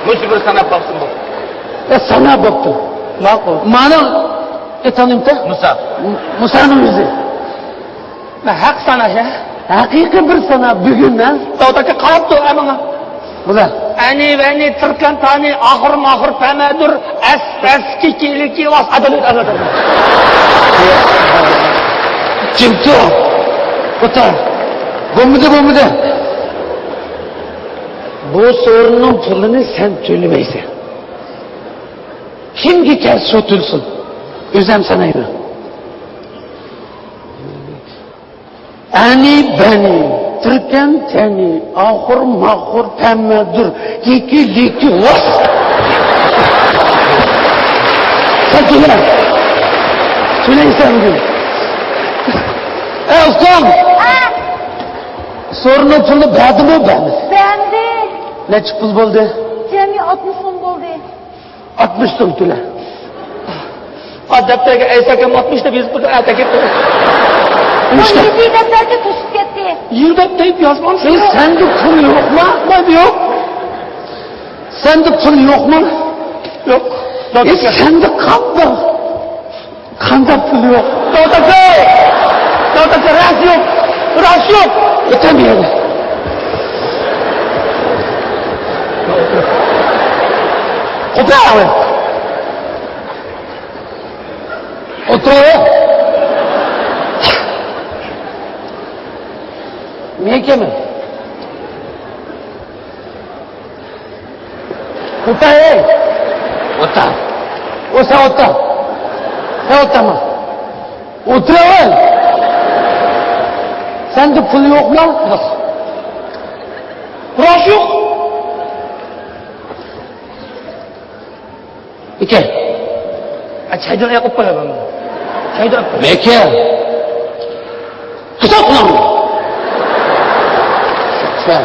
Müsü bir sanap baksın bu. Sana baktı. Makul. Mana tanıyım da? Musa. Musa'nın yüzü. Hak sana ya. Hakiki bir sana bugün ha. Dağdaki kalaptı amına. Bular. Ani Türkan tani ahır pemedur eski kiliki vas adalet adalet. Kimdi o? Otur. Bombuda. Bu sorunun pulunu sen söylemeysen. Kim gider sotulsun? Özlem sana yürü. Ani beni, Türkan teni, ahır pemedur, liki vas. Sen söyle. Söyleysen bugün. Ustam. Sorunun pulunu beğendin mi beğendin? Beğendi. Neçik pul oldu? Cemi 60 so'm bo'ldi. 60 so'm to'la. Adaptagi aytsak 60 da biz burada aytsak. Uchta. Yedi daftarga to'shib ketdi. Yurda deyip yazmamışsın. Sende pul yok mu? Yok. Sende pul yok mu? Yok. Sende kanda. Kanda pul yok. Dağdaki ras yok. Ötemiyor. Otur abi. Otur. Niye kemin? Otur. Otur. O sen otur. Sen oturma. Otur abi. Sende pul yok mu? Yok. Ras yok. İki. Çaydan yapıp koyalım. Çaydan. Meke. Kısa kulağım. Sen.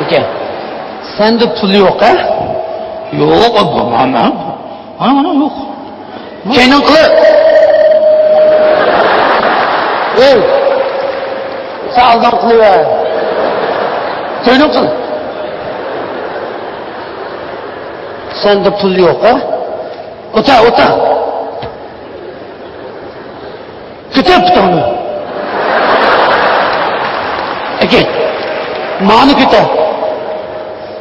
İki. Sende pul yok ha? Yok bana. Ana yok. Kenin kılı. Ey. Sağdan kılı ver. Kenin kılı. Sende pul yok ha? Otur. Kütüp onu. Ege. Mani kütüp.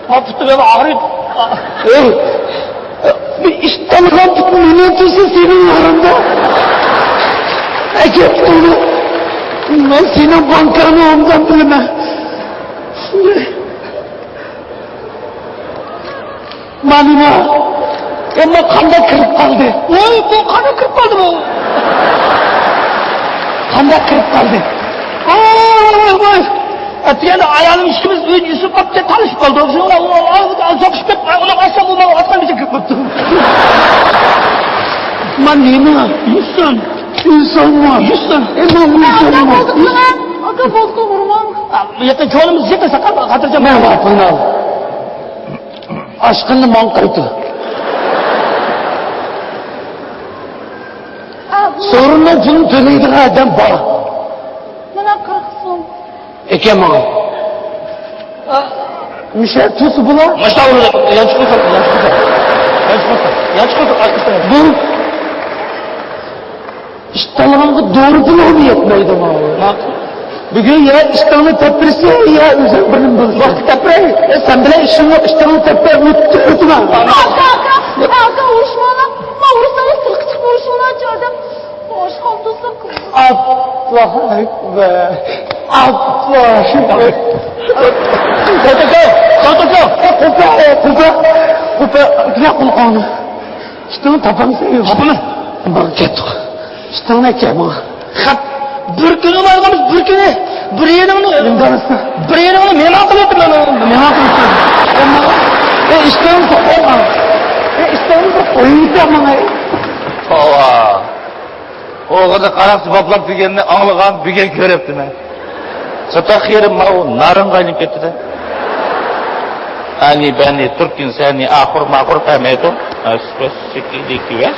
Hapıttı ve ağrı. Bir iştanılan tutun yönetisi senin yanında. Ege bunu. Ben senin bankanı ondan bilmem. Manima. Ama kanda kırıp kaldı. Oy bu kanı kırıp kaldı bu. Kanda kırıp kaldı. Oy. Atiyada ayağının işimiz Yusuf Abd'le tanışıp kaldı. Sokuşup hep ona açsam bunu atman bize kırpıttı. Manima. İnsan var. Aka bozukluğuna. Aka bozukluğu vurmam. Yakın çoğunumuz yeter sakal hatırlayacağım. Ne var Pınar? Aşkını mankaydı. Sorunun pulunu төлейді adam bana. Bana 40 so'm. Eke bana. Müşer tusu bula. Maşta onu yanlış koysak. Bu iştahlarımı doğru bulamı yetmeydi bana. Bugün ya iştahını tepirse ya özel bilim bulsun. Vakti tepire. Sen bile iştahını tepire unutma. Aka vuruşmana. Ma vurursanız sırkıcık vuruşunu açardım. Hoş kaldısak. Allah ekber. Allah ekber. Kupa. Güzel kulağını. İştahını tapanı seviyor. Kapını. Bana kettik. İştahını ekema. Bir günü varmış bir günü. Bir yerini onu memak ettim ben onu. Merak ettim. İştahını tapama. İştahını tapama. Ova. O kadar karaksı baplap degenini anlagan bir gen körepti ben. Çıtak yerim mağu narın kaynıp gitti de. Ani beni Türk'ün seni ahur mahur kamedu. Spesifik dikiver.